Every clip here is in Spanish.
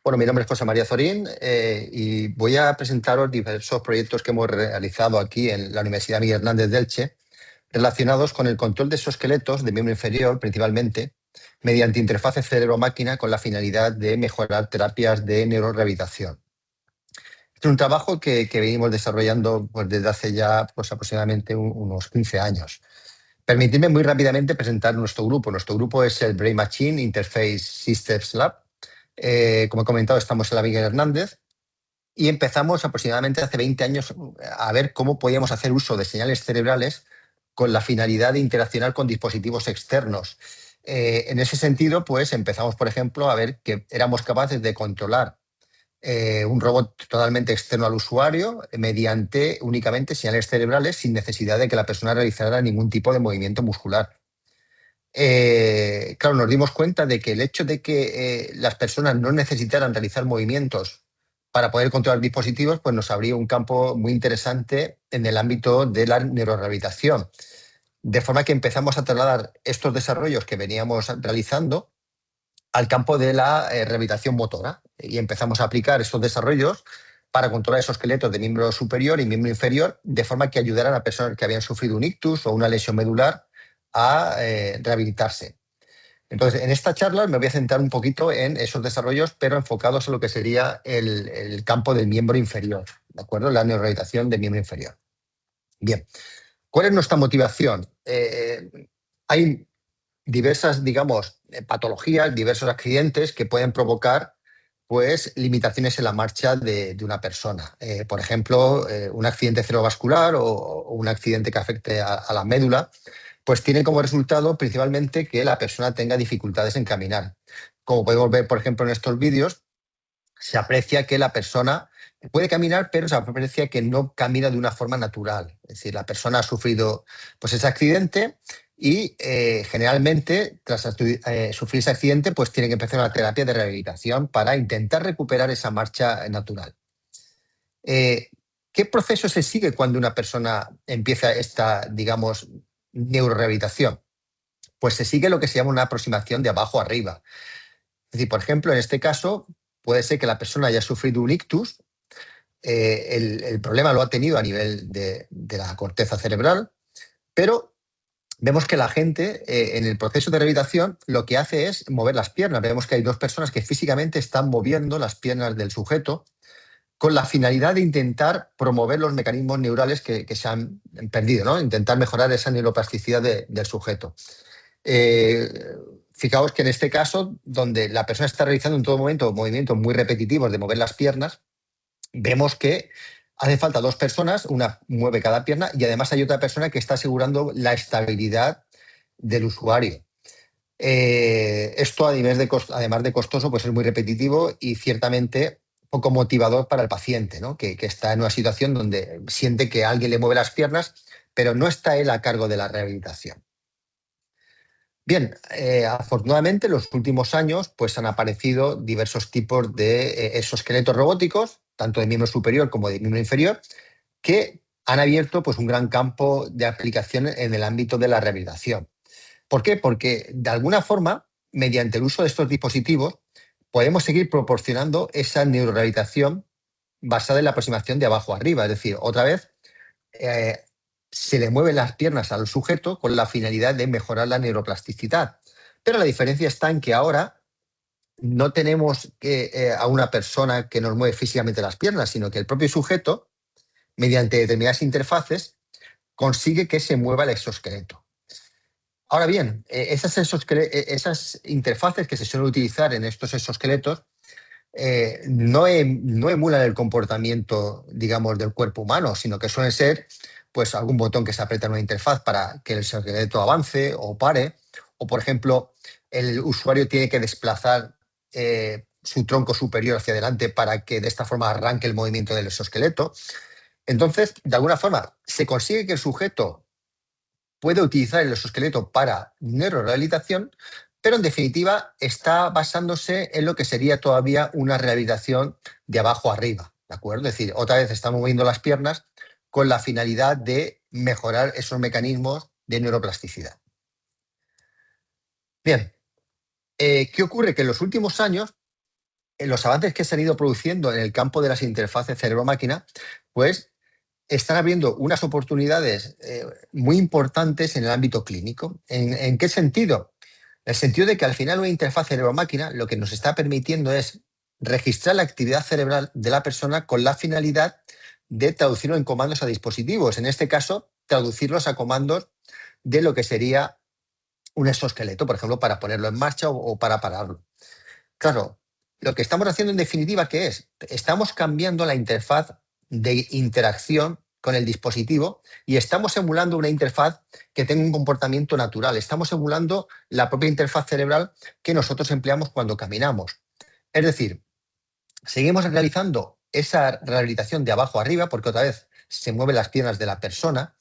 Bueno, mi nombre es José María Zorín y voy a presentaros diversos proyectos que hemos realizado aquí en la Universidad Miguel Hernández de Elche, relacionados con el control de exoesqueletos de miembro inferior, principalmente, mediante interfaz cerebro-máquina con la finalidad de mejorar terapias de neurorehabilitación. Este es un trabajo que venimos desarrollando pues, desde hace ya pues, aproximadamente unos 15 años. Permitidme muy rápidamente presentar nuestro grupo. Nuestro grupo es el Brain Machine Interface Systems Lab. Como he comentado, estamos en la Miguel Hernández y empezamos aproximadamente hace 20 años a ver cómo podíamos hacer uso de señales cerebrales con la finalidad de interaccionar con dispositivos externos. En ese sentido, pues empezamos, por ejemplo, a ver que éramos capaces de controlar un robot totalmente externo al usuario mediante únicamente señales cerebrales sin necesidad de que la persona realizara ningún tipo de movimiento muscular. Claro, nos dimos cuenta de que el hecho de que las personas no necesitaran realizar movimientos para poder controlar dispositivos, pues nos abría un campo muy interesante en el ámbito de la neurorehabilitación. De forma que empezamos a trasladar estos desarrollos que veníamos realizando al campo de la rehabilitación motora y empezamos a aplicar estos desarrollos para controlar esos esqueletos de miembro superior y miembro inferior, de forma que ayudaran a personas que habían sufrido un ictus o una lesión medular a rehabilitarse. Entonces, en esta charla me voy a centrar un poquito en esos desarrollos, pero enfocados en lo que sería el campo del miembro inferior, ¿de acuerdo? La neurorehabilitación del miembro inferior. Bien, ¿cuál es nuestra motivación? Hay diversas, digamos, patologías, diversos accidentes que pueden provocar pues limitaciones en la marcha de una persona. Por ejemplo, un accidente cerebrovascular o un accidente que afecte a la médula, pues tiene como resultado principalmente que la persona tenga dificultades en caminar. Como podemos ver, por ejemplo, en estos vídeos, se aprecia que la persona puede caminar, pero se aprecia que no camina de una forma natural. Es decir, la persona ha sufrido pues, ese accidente y generalmente, tras sufrir ese accidente, pues tiene que empezar una terapia de rehabilitación para intentar recuperar esa marcha natural. ¿Qué proceso se sigue cuando una persona empieza esta, digamos, neurorehabilitación? Pues se sigue lo que se llama una aproximación de abajo arriba. Es decir, por ejemplo, en este caso, puede ser que la persona haya sufrido un ictus, el problema lo ha tenido a nivel de la corteza cerebral, pero vemos que la gente en el proceso de rehabilitación lo que hace es mover las piernas. Vemos que hay dos personas que físicamente están moviendo las piernas del sujeto con la finalidad de intentar promover los mecanismos neurales que se han perdido, ¿no? Intentar mejorar esa neuroplasticidad del sujeto. Fijaos que en este caso, donde la persona está realizando en todo momento movimientos muy repetitivos de mover las piernas, vemos que hace falta dos personas, una mueve cada pierna y además hay otra persona que está asegurando la estabilidad del usuario. Esto, además de costoso, pues es muy repetitivo y ciertamente poco motivador para el paciente, ¿no? que está en una situación donde siente que alguien le mueve las piernas, pero no está él a cargo de la rehabilitación. Bien, afortunadamente en los últimos años pues, han aparecido diversos tipos de exoesqueletos robóticos, tanto de miembro superior como de miembro inferior, que han abierto pues, un gran campo de aplicación en el ámbito de la rehabilitación. ¿Por qué? Porque de alguna forma, mediante el uso de estos dispositivos, podemos seguir proporcionando esa neurorehabilitación basada en la aproximación de abajo a arriba. Es decir, otra vez, eh, se le mueven las piernas al sujeto con la finalidad de mejorar la neuroplasticidad. Pero la diferencia está en que ahora no tenemos a una persona que nos mueve físicamente las piernas, sino que el propio sujeto, mediante determinadas interfaces, consigue que se mueva el exoesqueleto. Ahora bien, esas interfaces que se suelen utilizar en estos exoesqueletos no emulan el comportamiento, digamos, del cuerpo humano, sino que suelen ser pues, algún botón que se aprieta en una interfaz para que el exoesqueleto avance o pare, o, por ejemplo, el usuario tiene que desplazar su tronco superior hacia adelante para que de esta forma arranque el movimiento del exoesqueleto. Entonces, de alguna forma, se consigue que el sujeto puede utilizar el exoesqueleto para neurorehabilitación, pero en definitiva está basándose en lo que sería todavía una rehabilitación de abajo arriba, ¿de acuerdo? Es decir, otra vez estamos moviendo las piernas con la finalidad de mejorar esos mecanismos de neuroplasticidad. Bien, ¿qué ocurre? Que en los últimos años los avances que se han ido produciendo en el campo de las interfaces cerebro-máquina, pues están abriendo unas oportunidades muy importantes en el ámbito clínico. ¿En qué sentido? En el sentido de que al final una interfaz cerebro-máquina lo que nos está permitiendo es registrar la actividad cerebral de la persona con la finalidad de traducirlo en comandos a dispositivos. En este caso, traducirlos a comandos de lo que sería un exoesqueleto, por ejemplo, para ponerlo en marcha o para pararlo. Claro, lo que estamos haciendo en definitiva, ¿qué es? Estamos cambiando la interfaz de interacción con el dispositivo y estamos emulando una interfaz que tenga un comportamiento natural. Estamos emulando la propia interfaz cerebral que nosotros empleamos cuando caminamos. Es decir, seguimos realizando esa rehabilitación de abajo a arriba, porque otra vez se mueven las piernas de la persona,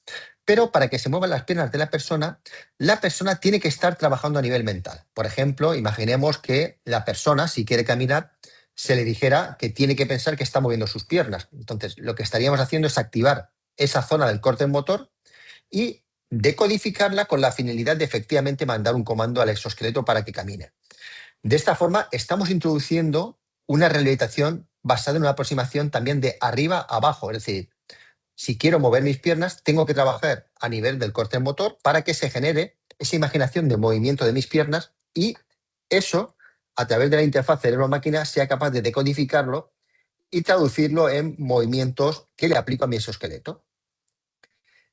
pero para que se muevan las piernas de la persona tiene que estar trabajando a nivel mental. Por ejemplo, imaginemos que la persona, si quiere caminar, se le dijera que tiene que pensar que está moviendo sus piernas. Entonces, lo que estaríamos haciendo es activar esa zona del córtex motor y decodificarla con la finalidad de efectivamente mandar un comando al exoesqueleto para que camine. De esta forma, estamos introduciendo una rehabilitación basada en una aproximación también de arriba a abajo. Es decir, si quiero mover mis piernas, tengo que trabajar a nivel del córtex motor para que se genere esa imaginación de movimiento de mis piernas y eso, a través de la interfaz cerebro-máquina, sea capaz de decodificarlo y traducirlo en movimientos que le aplico a mi exoesqueleto.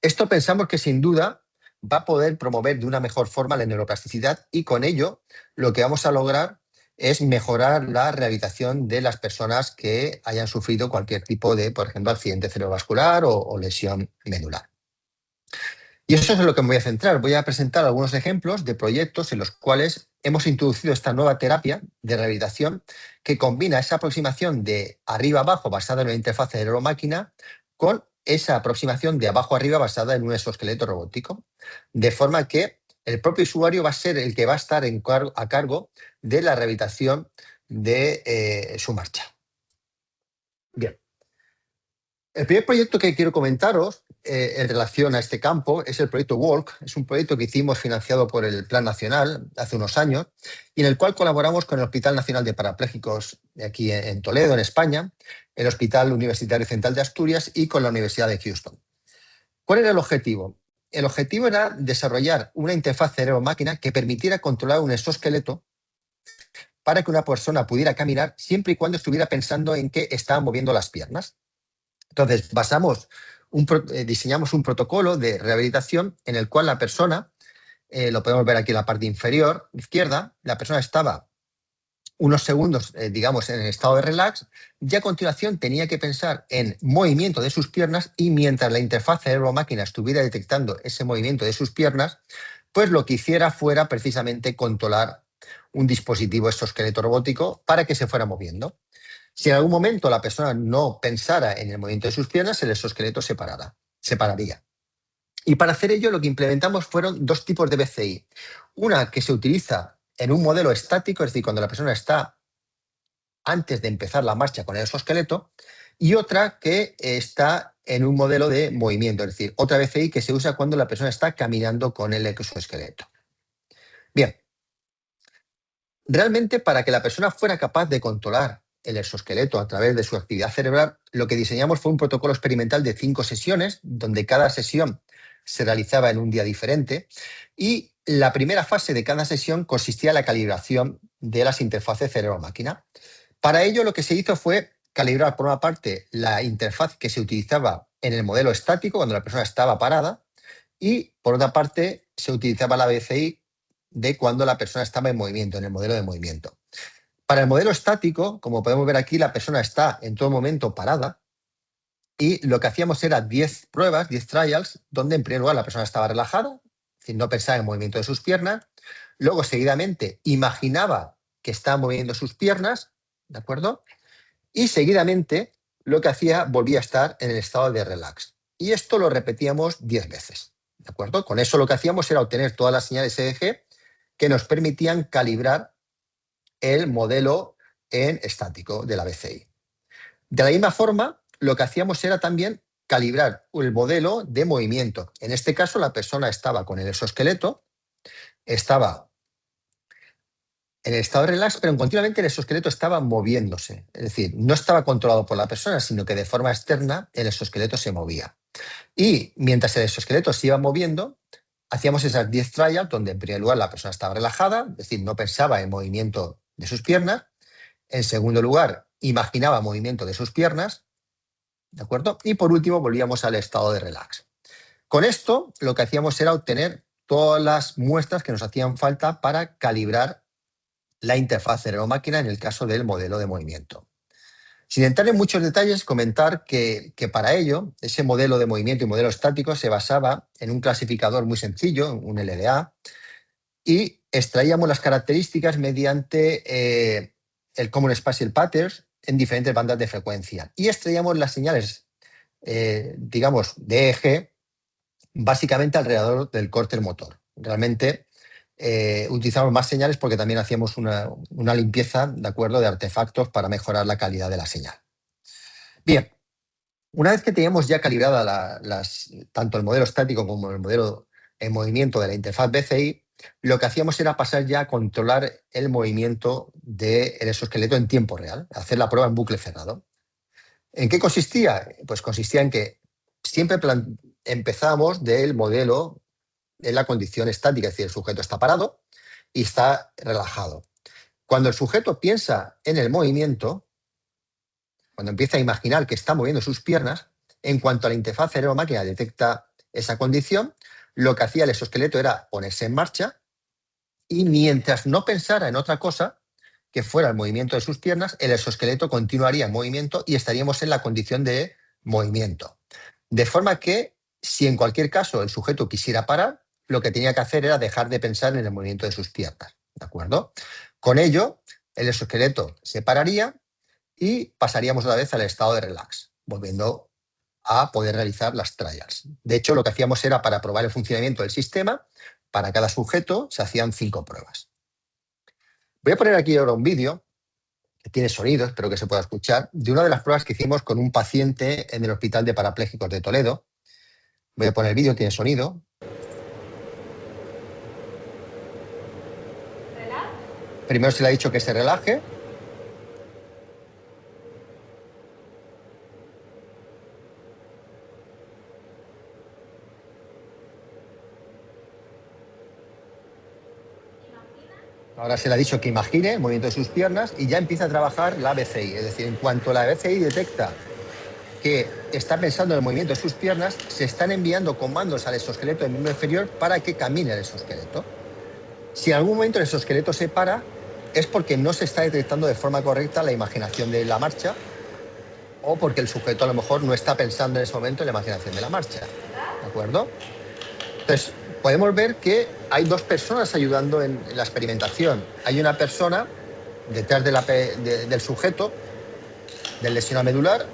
Esto pensamos que sin duda va a poder promover de una mejor forma la neuroplasticidad y con ello lo que vamos a lograr es mejorar la rehabilitación de las personas que hayan sufrido cualquier tipo de, por ejemplo, accidente cerebrovascular o lesión medular. Y eso es en lo que me voy a centrar. Voy a presentar algunos ejemplos de proyectos en los cuales hemos introducido esta nueva terapia de rehabilitación que combina esa aproximación de arriba abajo basada en una interfaz cerebro-máquina con esa aproximación de abajo arriba basada en un exoesqueleto robótico, de forma que el propio usuario va a ser el que va a estar a cargo de la rehabilitación de su marcha. Bien. El primer proyecto que quiero comentaros en relación a este campo es el proyecto Walk. Es un proyecto que hicimos financiado por el Plan Nacional hace unos años y en el cual colaboramos con el Hospital Nacional de Parapléjicos de aquí en Toledo, en España, el Hospital Universitario Central de Asturias y con la Universidad de Houston. ¿Cuál era el objetivo? El objetivo era desarrollar una interfaz cerebro-máquina que permitiera controlar un exoesqueleto para que una persona pudiera caminar siempre y cuando estuviera pensando en que estaba moviendo las piernas. Entonces, diseñamos un protocolo de rehabilitación en el cual la persona, lo podemos ver aquí en la parte inferior izquierda, la persona estaba unos segundos, digamos, en el estado de relax y a continuación tenía que pensar en movimiento de sus piernas y mientras la interfaz cerebro-máquina estuviera detectando ese movimiento de sus piernas, pues lo que hiciera fuera precisamente controlar un dispositivo exoesqueleto robótico para que se fuera moviendo. Si en algún momento la persona no pensara en el movimiento de sus piernas, el exoesqueleto se pararía. Y para hacer ello lo que implementamos fueron dos tipos de BCI. Una que se utiliza en un modelo estático, es decir, cuando la persona está antes de empezar la marcha con el exoesqueleto, y otra que está en un modelo de movimiento, es decir, otra BCI que se usa cuando la persona está caminando con el exoesqueleto. Bien, realmente para que la persona fuera capaz de controlar el exoesqueleto a través de su actividad cerebral, lo que diseñamos fue un protocolo experimental de 5 sesiones, donde cada sesión se realizaba en un día diferente, y la primera fase de cada sesión consistía en la calibración de las interfaces cerebro-máquina. Para ello lo que se hizo fue calibrar, por una parte, la interfaz que se utilizaba en el modelo estático, cuando la persona estaba parada, y por otra parte se utilizaba la BCI de cuando la persona estaba en movimiento, en el modelo de movimiento. Para el modelo estático, como podemos ver aquí, la persona está en todo momento parada y lo que hacíamos era 10 pruebas, 10 trials, donde en primer lugar la persona estaba relajada, es decir, no pensaba en el movimiento de sus piernas, luego seguidamente imaginaba que estaba moviendo sus piernas, ¿de acuerdo? Y seguidamente lo que hacía volvía a estar en el estado de relax. Y esto lo repetíamos 10 veces, ¿de acuerdo? Con eso lo que hacíamos era obtener todas las señales EEG que nos permitían calibrar el modelo en estático de la BCI. De la misma forma, lo que hacíamos era también calibrar el modelo de movimiento. En este caso, la persona estaba con el exoesqueleto, estaba en el estado de relax, pero continuamente el exoesqueleto estaba moviéndose. Es decir, no estaba controlado por la persona, sino que de forma externa el exoesqueleto se movía. Y mientras el exoesqueleto se iba moviendo, hacíamos esas 10 trials donde en primer lugar la persona estaba relajada, es decir, no pensaba en movimiento de sus piernas. En segundo lugar, imaginaba movimiento de sus piernas, ¿de acuerdo? Y por último, volvíamos al estado de relax. Con esto, lo que hacíamos era obtener todas las muestras que nos hacían falta para calibrar la interfaz cerebro-máquina en el caso del modelo de movimiento. Sin entrar en muchos detalles, comentar que para ello, ese modelo de movimiento y modelo estático se basaba en un clasificador muy sencillo, un LDA, y extraíamos las características mediante el Common Spatial Patterns en diferentes bandas de frecuencia. Y extraíamos las señales, digamos, de eje, básicamente alrededor del córtex motor. Realmente utilizamos más señales porque también hacíamos una limpieza, ¿de acuerdo?, de artefactos para mejorar la calidad de la señal. Bien, una vez que teníamos ya calibrada tanto el modelo estático como el modelo en movimiento de la interfaz BCI, lo que hacíamos era pasar ya a controlar el movimiento del exoesqueleto en tiempo real, hacer la prueba en bucle cerrado. ¿En qué consistía? Pues consistía en que siempre empezamos del modelo en la condición estática, es decir, el sujeto está parado y está relajado. Cuando el sujeto piensa en el movimiento, cuando empieza a imaginar que está moviendo sus piernas, en cuanto a la interfaz cerebro-máquina detecta esa condición, lo que hacía el exoesqueleto era ponerse en marcha y mientras no pensara en otra cosa que fuera el movimiento de sus piernas, el exoesqueleto continuaría en movimiento y estaríamos en la condición de movimiento. De forma que, si en cualquier caso el sujeto quisiera parar, lo que tenía que hacer era dejar de pensar en el movimiento de sus piernas. ¿De acuerdo? Con ello, el exoesqueleto se pararía y pasaríamos otra vez al estado de relax, volviendo a poder realizar las trials. De hecho, lo que hacíamos era, para probar el funcionamiento del sistema, para cada sujeto se hacían 5 pruebas. Voy a poner aquí ahora un vídeo que tiene sonido, espero que se pueda escuchar, de una de las pruebas que hicimos con un paciente en el Hospital de Parapléjicos de Toledo. Voy a poner el vídeo, tiene sonido. Primero se le ha dicho que se relaje. Ahora se le ha dicho que imagine el movimiento de sus piernas y ya empieza a trabajar la BCI. Es decir, en cuanto la BCI detecta que está pensando en el movimiento de sus piernas, se están enviando comandos al exoesqueleto del miembro inferior para que camine el exoesqueleto. Si en algún momento el exoesqueleto se para, es porque no se está detectando de forma correcta la imaginación de la marcha o porque el sujeto a lo mejor no está pensando en ese momento en la imaginación de la marcha. ¿De acuerdo? Entonces, podemos ver que hay 2 personas ayudando en la experimentación. Hay una persona detrás del sujeto, del lesionado medular,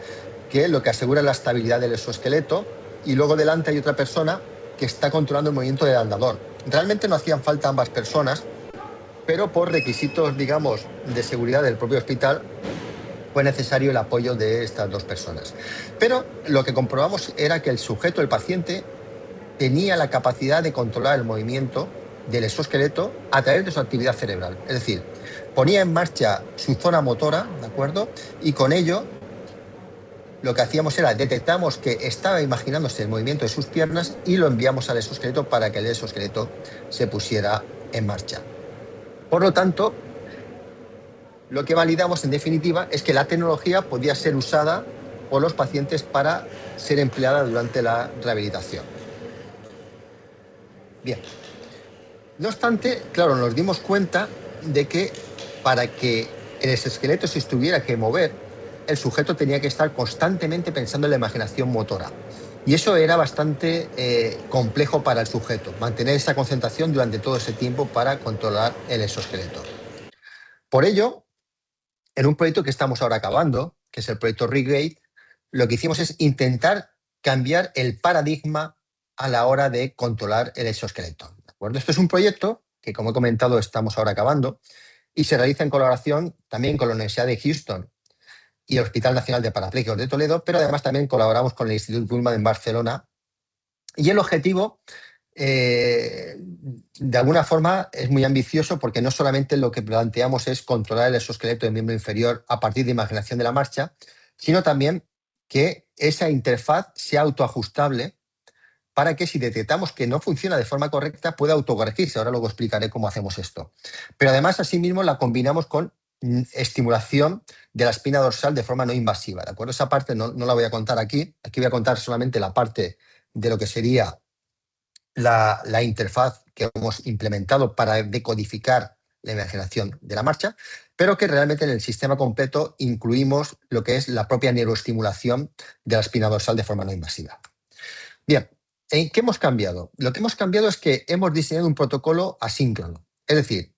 que lo que asegura es la estabilidad del exoesqueleto, y luego delante hay otra persona que está controlando el movimiento del andador. Realmente no hacían falta ambas personas, pero por requisitos, digamos, de seguridad del propio hospital, fue necesario el apoyo de estas 2 personas. Pero lo que comprobamos era que el sujeto, el paciente, tenía la capacidad de controlar el movimiento del exoesqueleto a través de su actividad cerebral. Es decir, ponía en marcha su zona motora, ¿de acuerdo? Y con ello lo que hacíamos era detectamos que estaba imaginándose el movimiento de sus piernas y lo enviamos al exoesqueleto para que el exoesqueleto se pusiera en marcha. Por lo tanto, lo que validamos en definitiva es que la tecnología podía ser usada por los pacientes para ser empleada durante la rehabilitación. Bien. No obstante, claro, nos dimos cuenta de que para que el exoesqueleto se tuviera que mover, el sujeto tenía que estar constantemente pensando en la imaginación motora. Y eso era bastante complejo para el sujeto, mantener esa concentración durante todo ese tiempo para controlar el exoesqueleto. Por ello, en un proyecto que estamos ahora acabando, que es el proyecto Regate, lo que hicimos es intentar cambiar el paradigma a la hora de controlar el exoesqueleto. ¿De acuerdo? Esto es un proyecto que, como he comentado, estamos ahora acabando y se realiza en colaboración también con la Universidad de Houston y el Hospital Nacional de Parapléjicos de Toledo, pero además también colaboramos con el Instituto Pullman en Barcelona. Y el objetivo de alguna forma es muy ambicioso porque no solamente lo que planteamos es controlar el exoesqueleto del miembro inferior a partir de imaginación de la marcha, sino también que esa interfaz sea autoajustable para que si detectamos que no funciona de forma correcta pueda autocorregirse. Ahora luego explicaré cómo hacemos esto. Pero además, asimismo, la combinamos con estimulación de la espina dorsal de forma no invasiva. ¿De acuerdo? Esa parte no la voy a contar aquí. Aquí voy a contar solamente la parte de lo que sería la interfaz que hemos implementado para decodificar la imaginación de la marcha, pero que realmente en el sistema completo incluimos lo que es la propia neuroestimulación de la espina dorsal de forma no invasiva. Bien, ¿en qué hemos cambiado? Lo que hemos cambiado es que hemos diseñado un protocolo asíncrono. Es decir,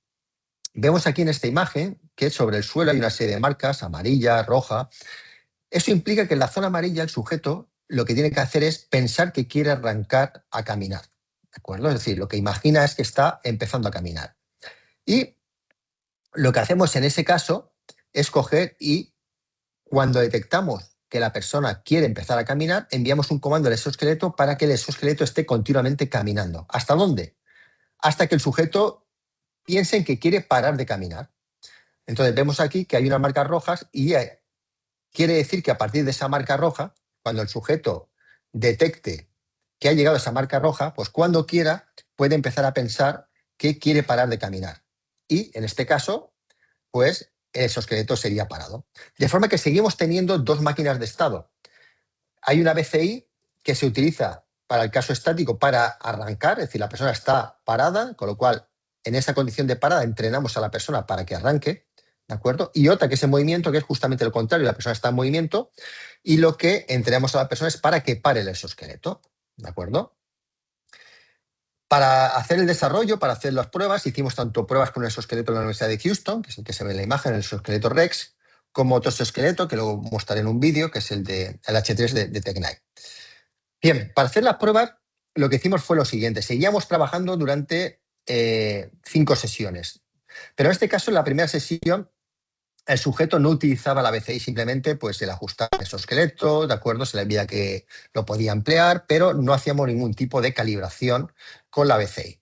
vemos aquí en esta imagen que sobre el suelo hay una serie de marcas, amarilla, roja. Eso implica que en la zona amarilla el sujeto lo que tiene que hacer es pensar que quiere arrancar a caminar. ¿De acuerdo? Es decir, lo que imagina es que está empezando a caminar. Y lo que hacemos en ese caso es coger y cuando detectamos que la persona quiere empezar a caminar, enviamos un comando al exoesqueleto para que el exoesqueleto esté continuamente caminando. ¿Hasta dónde? Hasta que el sujeto piense en que quiere parar de caminar. Entonces vemos aquí que hay unas marcas rojas y quiere decir que a partir de esa marca roja, cuando el sujeto detecte que ha llegado a esa marca roja, pues cuando quiera puede empezar a pensar que quiere parar de caminar. Y en este caso, pues el exoesqueleto sería parado. De forma que seguimos teniendo dos máquinas de estado. Hay una BCI que se utiliza para el caso estático para arrancar, es decir, la persona está parada, con lo cual en esa condición de parada entrenamos a la persona para que arranque, ¿de acuerdo? Y otra que es en movimiento, que es justamente lo contrario, la persona está en movimiento y lo que entrenamos a la persona es para que pare el exoesqueleto, ¿de acuerdo? Para hacer el desarrollo, para hacer las pruebas, hicimos tanto pruebas con el exoesqueleto de la Universidad de Houston, que es el que se ve en la imagen, el exoesqueleto Rex, como otro exoesqueleto, que luego mostraré en un vídeo, que es el H3 de Tech9. Bien, para hacer las pruebas, lo que hicimos fue lo siguiente. Seguíamos trabajando durante 5 sesiones. Pero en este caso, en la primera sesión, el sujeto no utilizaba la BCI, simplemente pues el ajustar el exoesqueleto, ¿de acuerdo? Se le veía que lo podía emplear, pero no hacíamos ningún tipo de calibración con la BCI.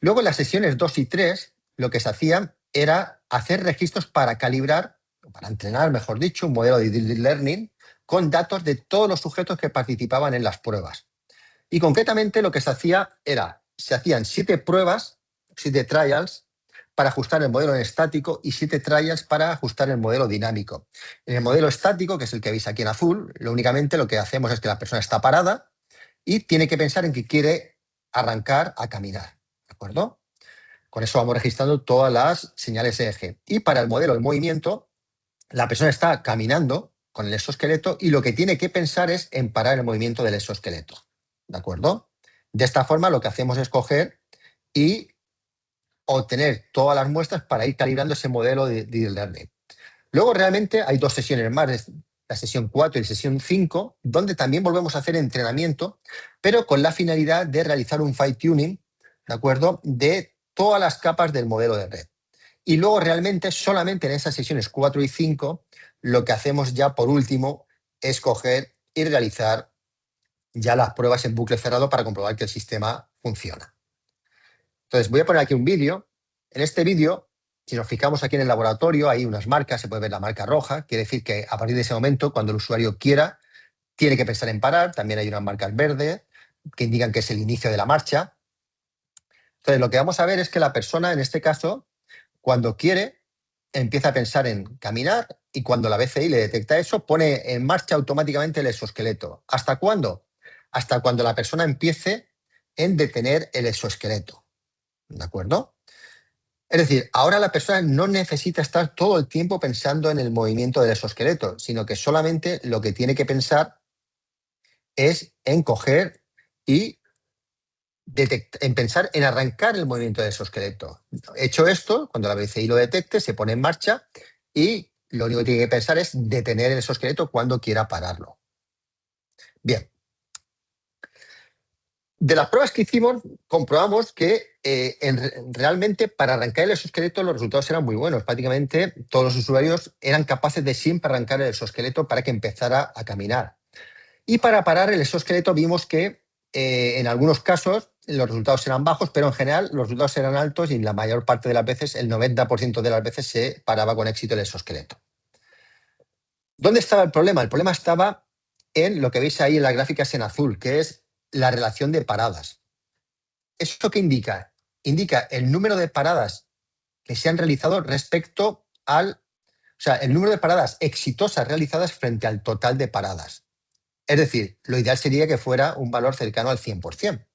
Luego, en las sesiones 2 y 3, lo que se hacía era hacer registros para calibrar, para entrenar, mejor dicho, un modelo de deep learning con datos de todos los sujetos que participaban en las pruebas. Y concretamente lo que se hacía era, se hacían 7 pruebas, 7 trials, para ajustar el modelo en estático y 7 trials para ajustar el modelo dinámico. En el modelo estático, que es el que veis aquí en azul, únicamente lo que hacemos es que la persona está parada y tiene que pensar en que quiere arrancar a caminar. ¿De acuerdo? Con eso vamos registrando todas las señales EEG. Y para el modelo de movimiento, la persona está caminando con el exoesqueleto y lo que tiene que pensar es en parar el movimiento del exoesqueleto. ¿De acuerdo? De esta forma lo que hacemos es coger y obtener todas las muestras para ir calibrando ese modelo de deep learning. Luego realmente hay 2 sesiones más, la sesión 4 y la sesión 5, donde también volvemos a hacer entrenamiento, pero con la finalidad de realizar un fine tuning, ¿de acuerdo?, de todas las capas del modelo de red. Y luego realmente solamente en esas sesiones 4 y 5 lo que hacemos ya por último es coger y realizar ya las pruebas en bucle cerrado para comprobar que el sistema funciona. Entonces voy a poner aquí un vídeo. En este vídeo, si nos fijamos aquí en el laboratorio, hay unas marcas, se puede ver la marca roja, quiere decir que a partir de ese momento, cuando el usuario quiera, tiene que pensar en parar. También hay unas marcas verdes que indican que es el inicio de la marcha. Entonces lo que vamos a ver es que la persona, en este caso, cuando quiere, empieza a pensar en caminar y cuando la BCI le detecta eso, pone en marcha automáticamente el exoesqueleto. ¿Hasta cuándo? Hasta cuando la persona empiece en detener el exoesqueleto. ¿De acuerdo? Es decir, ahora la persona no necesita estar todo el tiempo pensando en el movimiento del exoesqueleto, sino que solamente lo que tiene que pensar es en coger y en pensar en arrancar el movimiento del exoesqueleto. Hecho esto, cuando la BCI lo detecte, se pone en marcha y lo único que tiene que pensar es detener el exoesqueleto cuando quiera pararlo. Bien. De las pruebas que hicimos, comprobamos que realmente para arrancar el exoesqueleto los resultados eran muy buenos. Prácticamente todos los usuarios eran capaces de siempre arrancar el exoesqueleto para que empezara a caminar. Y para parar el exoesqueleto vimos que en algunos casos los resultados eran bajos, pero en general los resultados eran altos y la mayor parte de las veces, el 90% de las veces, se paraba con éxito el exoesqueleto. ¿Dónde estaba el problema? El problema estaba en lo que veis ahí en las gráficas en azul, que es la relación de paradas. ¿Esto qué indica? Indica el número de paradas que se han realizado respecto al, o sea, el número de paradas exitosas realizadas frente al total de paradas. Es decir, lo ideal sería que fuera un valor cercano al 100%,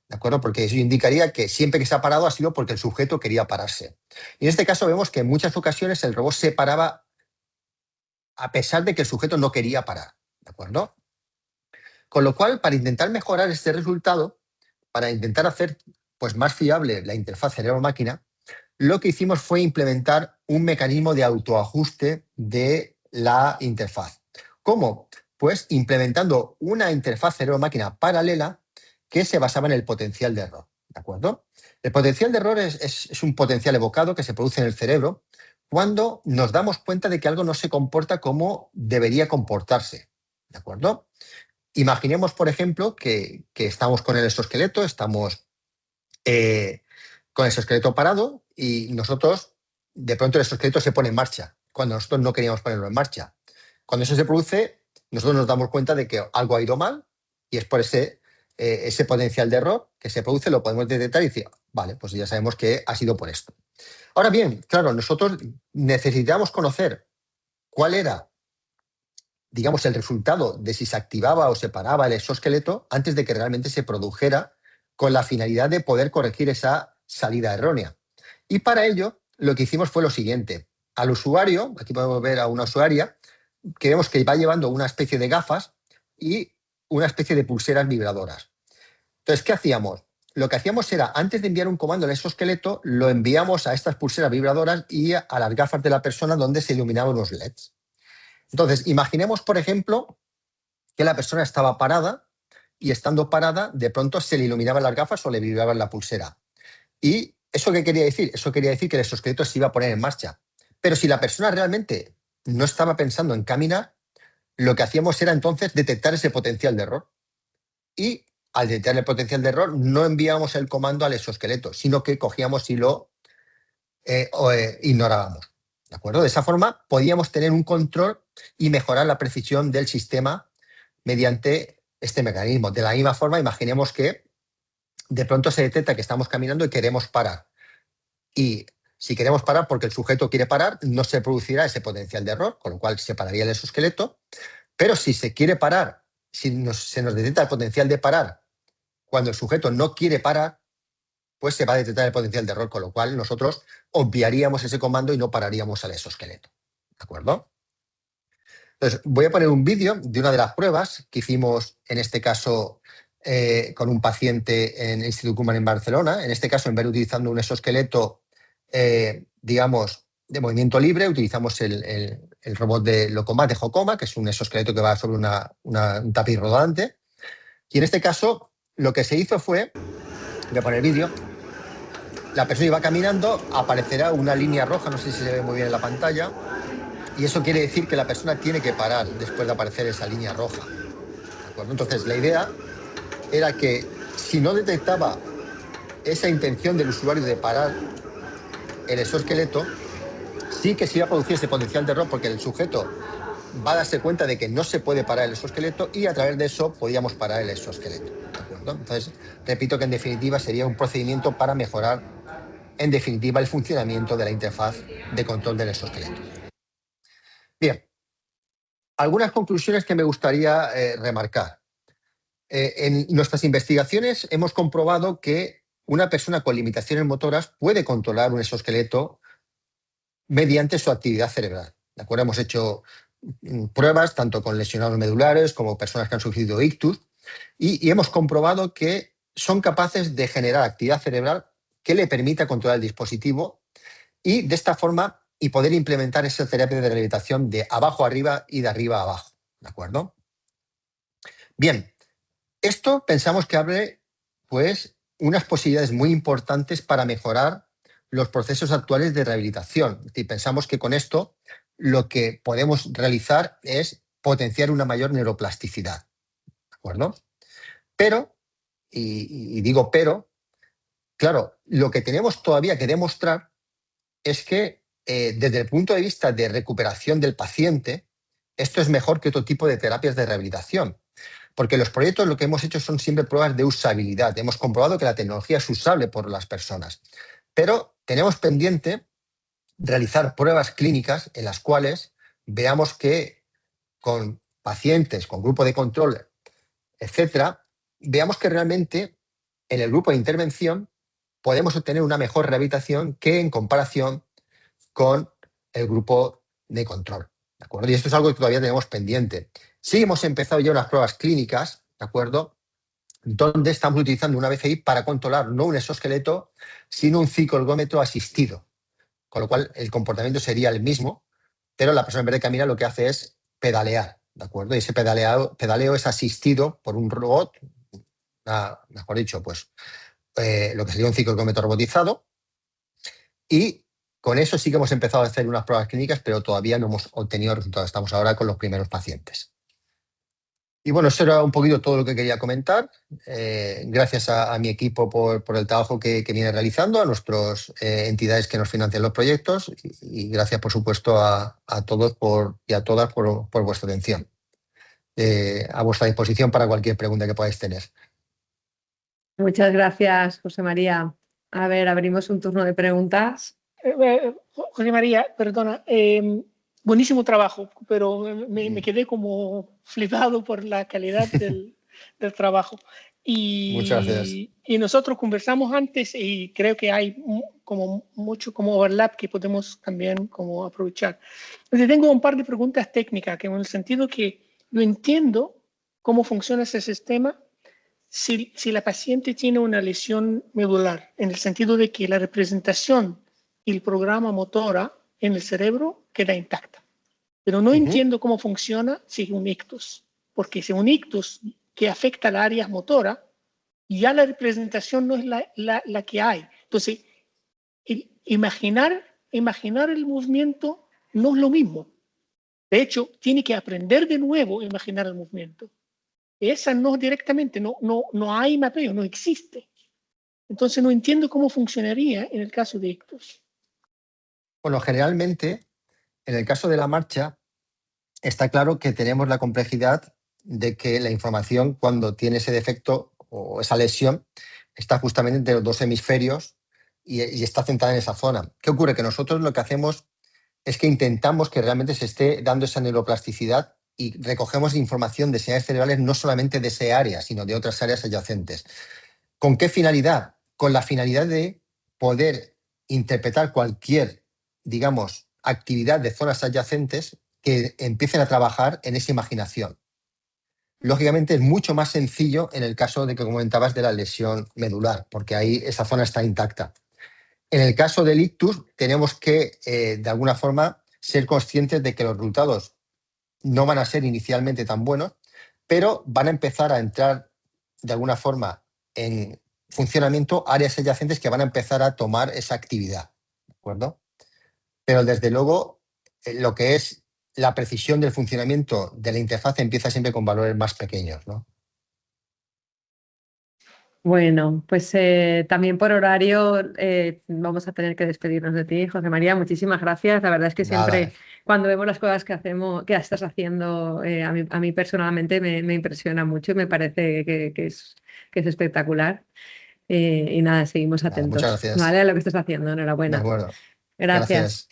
¿de acuerdo? Porque eso indicaría que siempre que se ha parado ha sido porque el sujeto quería pararse. Y en este caso vemos que en muchas ocasiones el robot se paraba a pesar de que el sujeto no quería parar, ¿de acuerdo? Con lo cual, para intentar mejorar este resultado, para intentar hacer pues, más fiable la interfaz cerebro-máquina, lo que hicimos fue implementar un mecanismo de autoajuste de la interfaz. ¿Cómo? Pues implementando una interfaz cerebro-máquina paralela que se basaba en el potencial de error. ¿De acuerdo? El potencial de error es un potencial evocado que se produce en el cerebro cuando nos damos cuenta de que algo no se comporta como debería comportarse. ¿De acuerdo? Imaginemos, por ejemplo, que estamos con el exoesqueleto, estamos con el exoesqueleto parado y nosotros, de pronto el exoesqueleto se pone en marcha, cuando nosotros no queríamos ponerlo en marcha. Cuando eso se produce, nosotros nos damos cuenta de que algo ha ido mal y es por ese potencial de error que se produce, lo podemos detectar y decir, vale, pues ya sabemos que ha sido por esto. Ahora bien, claro, nosotros necesitamos conocer cuál era, digamos, el resultado de si se activaba o se paraba el exoesqueleto antes de que realmente se produjera, con la finalidad de poder corregir esa salida errónea. Y para ello, lo que hicimos fue lo siguiente. Al usuario, aquí podemos ver a una usuaria, que vemos que va llevando una especie de gafas y una especie de pulseras vibradoras. Entonces, ¿qué hacíamos? Lo que hacíamos era, antes de enviar un comando al exoesqueleto, lo enviamos a estas pulseras vibradoras y a las gafas de la persona donde se iluminaban los LEDs. Entonces, imaginemos, por ejemplo, que la persona estaba parada y estando parada, de pronto se le iluminaban las gafas o le vibraban la pulsera. ¿Y eso qué quería decir? Eso quería decir que el exoesqueleto se iba a poner en marcha. Pero si la persona realmente no estaba pensando en caminar, lo que hacíamos era entonces detectar ese potencial de error. Y al detectar el potencial de error, no enviábamos el comando al exoesqueleto, sino que cogíamos y lo ignorábamos. ¿De acuerdo? De esa forma podíamos tener un control y mejorar la precisión del sistema mediante este mecanismo. De la misma forma, imaginemos que de pronto se detecta que estamos caminando y queremos parar. Y si queremos parar porque el sujeto quiere parar, no se producirá ese potencial de error, con lo cual se pararía el exoesqueleto. Pero si se quiere parar, si se nos detecta el potencial de parar cuando el sujeto no quiere parar, pues se va a detectar el potencial de error, con lo cual nosotros obviaríamos ese comando y no pararíamos al exoesqueleto. ¿De acuerdo? Entonces, voy a poner un vídeo de una de las pruebas que hicimos, en este caso, con un paciente en el Instituto Koeman en Barcelona. En este caso, en vez de utilizando un exoesqueleto, digamos, de movimiento libre, utilizamos el robot de Locomat de Jocoma, que es un exoesqueleto que va sobre un tapiz rodante. Y en este caso, lo que se hizo fue, voy a poner el vídeo, la persona iba caminando, aparecerá una línea roja, no sé si se ve muy bien en la pantalla, y eso quiere decir que la persona tiene que parar después de aparecer esa línea roja. ¿De acuerdo? Entonces, la idea era que si no detectaba esa intención del usuario de parar el exoesqueleto, sí que se iba a producir ese potencial de error porque el sujeto va a darse cuenta de que no se puede parar el exoesqueleto y a través de eso podíamos parar el exoesqueleto. ¿De acuerdo? Entonces, repito que en definitiva sería un procedimiento para mejorar, en definitiva, el funcionamiento de la interfaz de control del exoesqueleto. Bien, algunas conclusiones que me gustaría remarcar. En nuestras investigaciones hemos comprobado que una persona con limitaciones motoras puede controlar un exoesqueleto mediante su actividad cerebral. ¿De acuerdo? Hemos hecho pruebas tanto con lesionados medulares como personas que han sufrido ictus y hemos comprobado que son capaces de generar actividad cerebral que le permita controlar el dispositivo y de esta forma y poder implementar esa terapia de rehabilitación de abajo a arriba y de arriba a abajo. ¿De acuerdo? Bien, esto pensamos que abre pues, unas posibilidades muy importantes para mejorar los procesos actuales de rehabilitación. Y pensamos que con esto lo que podemos realizar es potenciar una mayor neuroplasticidad. ¿De acuerdo? Pero y digo pero, claro, lo que tenemos todavía que demostrar es que desde el punto de vista de recuperación del paciente, esto es mejor que otro tipo de terapias de rehabilitación. Porque los proyectos lo que hemos hecho son siempre pruebas de usabilidad. Hemos comprobado que la tecnología es usable por las personas. Pero tenemos pendiente realizar pruebas clínicas en las cuales veamos que con pacientes, con grupo de control, etcétera, veamos que realmente en el grupo de intervención podemos obtener una mejor rehabilitación que en comparación con el grupo de control. ¿De acuerdo? Y esto es algo que todavía tenemos pendiente. Sí hemos empezado ya unas pruebas clínicas, ¿de acuerdo? Donde estamos utilizando una BCI para controlar no un exoesqueleto, sino un cicloergómetro asistido. Con lo cual el comportamiento sería el mismo, pero la persona en vez de caminar lo que hace es pedalear, ¿de acuerdo? Y ese pedaleo es asistido por un robot, mejor dicho, pues lo que sería un cicloergómetro robotizado, y con eso sí que hemos empezado a hacer unas pruebas clínicas, pero todavía no hemos obtenido resultados. Estamos ahora con los primeros pacientes. Y bueno, eso era un poquito todo lo que quería comentar. Gracias a mi equipo por el trabajo que viene realizando, a nuestras entidades que nos financian los proyectos y gracias, por supuesto, a todos y a todas por vuestra atención. A vuestra disposición para cualquier pregunta que podáis tener. Muchas gracias, José María. A ver, abrimos un turno de preguntas. José María, perdona, buenísimo trabajo, pero me quedé como flipado por la calidad del trabajo. Muchas gracias. Y nosotros conversamos antes y creo que hay como mucho como overlap que podemos también como aprovechar. Entonces tengo un par de preguntas técnicas, que en el sentido que yo entiendo cómo funciona ese sistema si la paciente tiene una lesión medular, en el sentido de que la representación y el programa motora en el cerebro queda intacta. Pero no entiendo cómo funciona si es un ictus, porque si es un ictus que afecta al área motora, ya la representación no es la que hay. Entonces, imaginar el movimiento no es lo mismo. De hecho, tiene que aprender de nuevo a imaginar el movimiento. Esa no directamente, no hay mapeo, no existe. Entonces no entiendo cómo funcionaría en el caso de ictus. Bueno, generalmente, en el caso de la marcha, está claro que tenemos la complejidad de que la información, cuando tiene ese defecto o esa lesión, está justamente entre los dos hemisferios y está centrada en esa zona. ¿Qué ocurre? Que nosotros lo que hacemos es que intentamos que realmente se esté dando esa neuroplasticidad y recogemos información de señales cerebrales no solamente de esa área, sino de otras áreas adyacentes. ¿Con qué finalidad? Con la finalidad de poder interpretar cualquier, digamos, actividad de zonas adyacentes que empiecen a trabajar en esa imaginación. Lógicamente es mucho más sencillo en el caso de que comentabas de la lesión medular, porque ahí esa zona está intacta. En el caso del ictus tenemos que, de alguna forma, ser conscientes de que los resultados no van a ser inicialmente tan buenos, pero van a empezar a entrar, de alguna forma, en funcionamiento áreas adyacentes que van a empezar a tomar esa actividad, ¿de acuerdo? Pero desde luego, lo que es la precisión del funcionamiento de la interfaz empieza siempre con valores más pequeños, ¿no? Bueno, pues también por horario vamos a tener que despedirnos de ti, José María. Muchísimas gracias. La verdad es que Nada. siempre cuando vemos las cosas que hacemos, que estás haciendo, a mí personalmente me impresiona mucho y me parece que es espectacular. Y nada, seguimos Nada, atentos, muchas gracias. ¿vale? A lo que estás haciendo. De Enhorabuena. acuerdo. Gracias. Gracias.